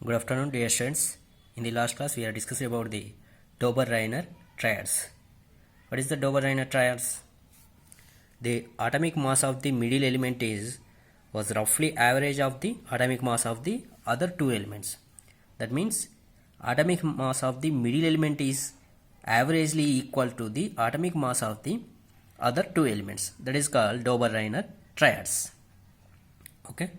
Good afternoon, dear students. In the last class, we are discussing about the Dober-Reiner triads. What is the Dober-Reiner triads? The atomic mass of the middle element was roughly average of the atomic mass of the other two elements. That means atomic mass of the middle element is averagely equal to the atomic mass of the other two elements. That is called Dober-Reiner triads. Okay.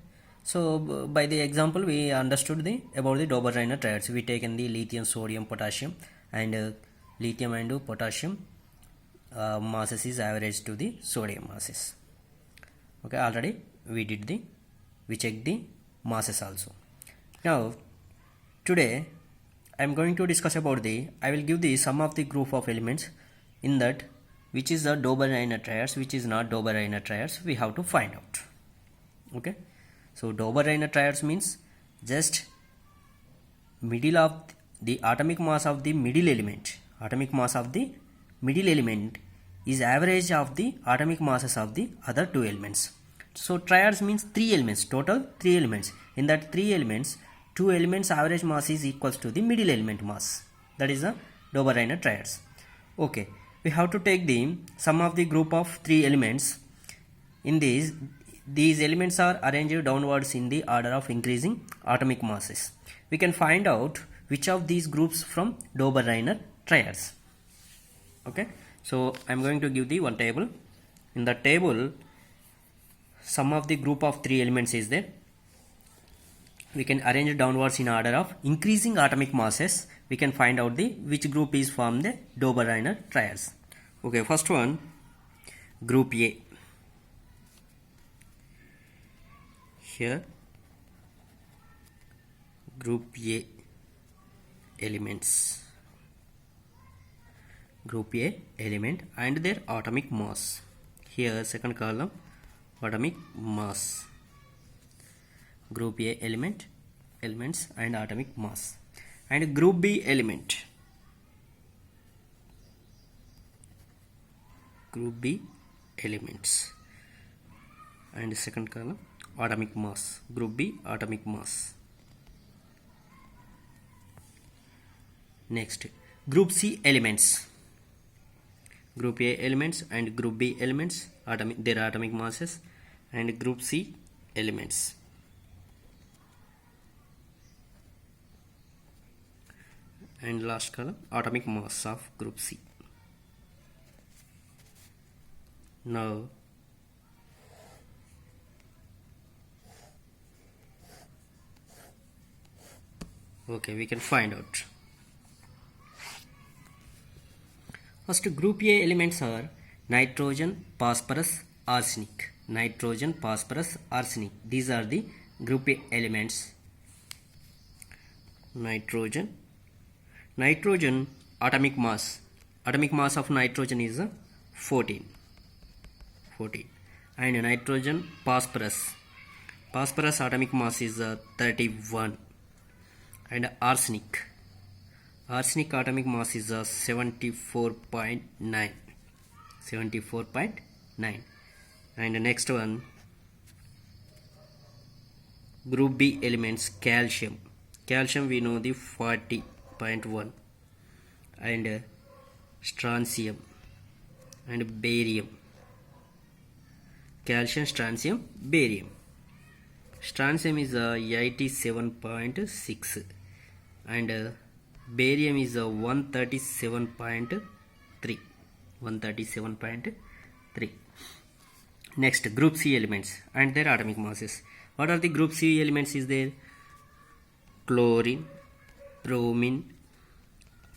So by the example we understood about the Dober-Reiner triads. We taken the lithium, sodium, potassium, and lithium and potassium masses is average to the sodium masses. Okay, already we checked the masses also. Now today I am going to discuss about I will give the sum of the group of elements in that which is the Dober-Reiner triads, which is not Dober-Reiner triads, we have to find out. Okay, so Dober-Reiner triads means just middle of the atomic mass of the middle element. Atomic mass of the middle element is average of the atomic masses of the other two elements. So triads means three elements, total three elements. In that three elements, two elements average mass is equals to the middle element mass. That is the Dober-Reiner triads. Okay, we have to take the sum of the group of three elements. In these elements are arranged downwards in the order of increasing atomic masses. We can find out which of these groups from Dober-Reiner triads. Okay, so I am going to give the one table. In the table, sum of the group of three elements is there. We can arrange downwards in order of increasing atomic masses. We can find out which group is from the Dober-Reiner triads. Okay, first one, group A. Here group A elements, group A element and their atomic mass. Here second column, atomic mass, group A elements and atomic mass, and group B elements, and second column, atomic mass, group B atomic mass. Next, group C elements, group A elements and group B elements, their atomic masses, and group C elements. And last column, atomic mass of group C. Now okay, we can find out. First, group A elements are nitrogen, phosphorus, arsenic. Nitrogen, phosphorus, arsenic. These are the group A elements. Nitrogen atomic mass of nitrogen is 14, and nitrogen, phosphorus atomic mass is 31, and arsenic atomic mass is 74.9, and the next one, group B elements, calcium we know the 40.1, and strontium and barium. Calcium, strontium, barium. Strontium is 87.6, and barium is 137.3. Next, group C elements and their atomic masses. What are the group C elements is there? Chlorine, bromine,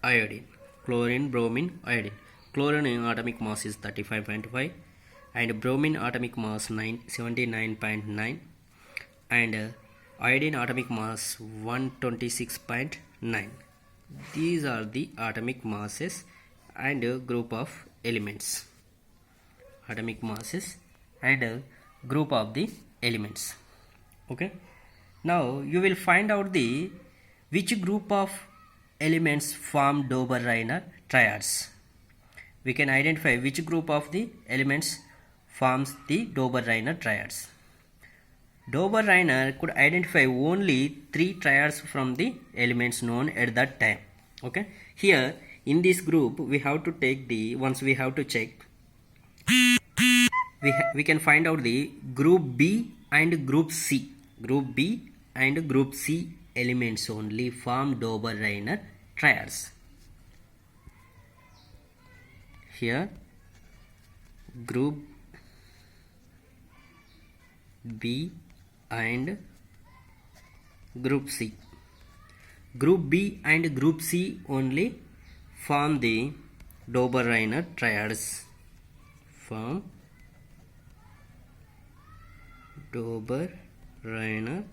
iodine. Chlorine, atomic mass is 35.5, and bromine atomic mass 79.9, and iodine atomic mass 126.9. These are the atomic masses and group of elements. Atomic masses and group of the elements. Okay. Now you will find out which group of elements form Dober-Reiner triads. We can identify which group of the elements forms the Dober-Reiner triads. Dober-Reiner could identify only 3 triads from the elements known at that time. Okay, here in this group we have to take the, once we have to check, we can find out the group B and group C. Group B and group C elements only form Dober-Reiner triads. Here group B and group C. Group B and group C only form the Dober-Reiner triads. Form Dober-Reiner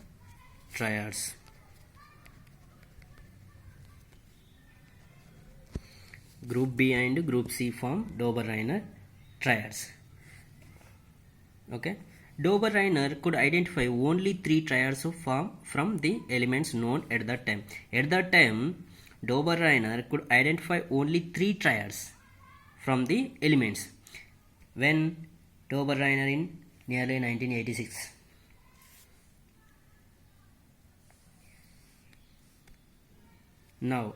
triads. Group B and group C form Dober-Reiner triads. Okay. Dober-Reiner could identify only 3 triads of form from the elements known at that time. At that time, Dober-Reiner could identify only 3 triads from the elements. When Dober-Reiner in nearly 1986. Now,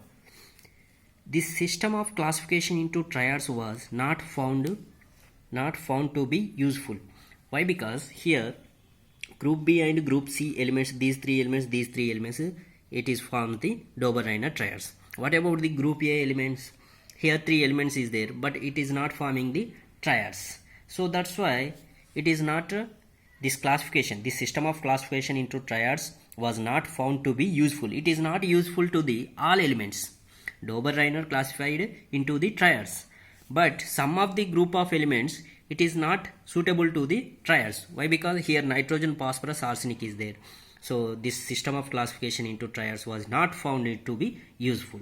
this system of classification into triads was not found to be useful. Why? Because here group B and group C elements, these three elements, it is formed the Dober-Reiner triads. What about the group A elements? Here 3 elements is there, but it is not forming the triads. So that's why it is not this classification, this system of classification into triads was not found to be useful. It is not useful to the all elements. Dober-Reiner classified into the triads, but some of the group of elements it is not suitable to the triads. Why? Because here nitrogen, phosphorus, arsenic is there. So this system of classification into triads was not found to be useful.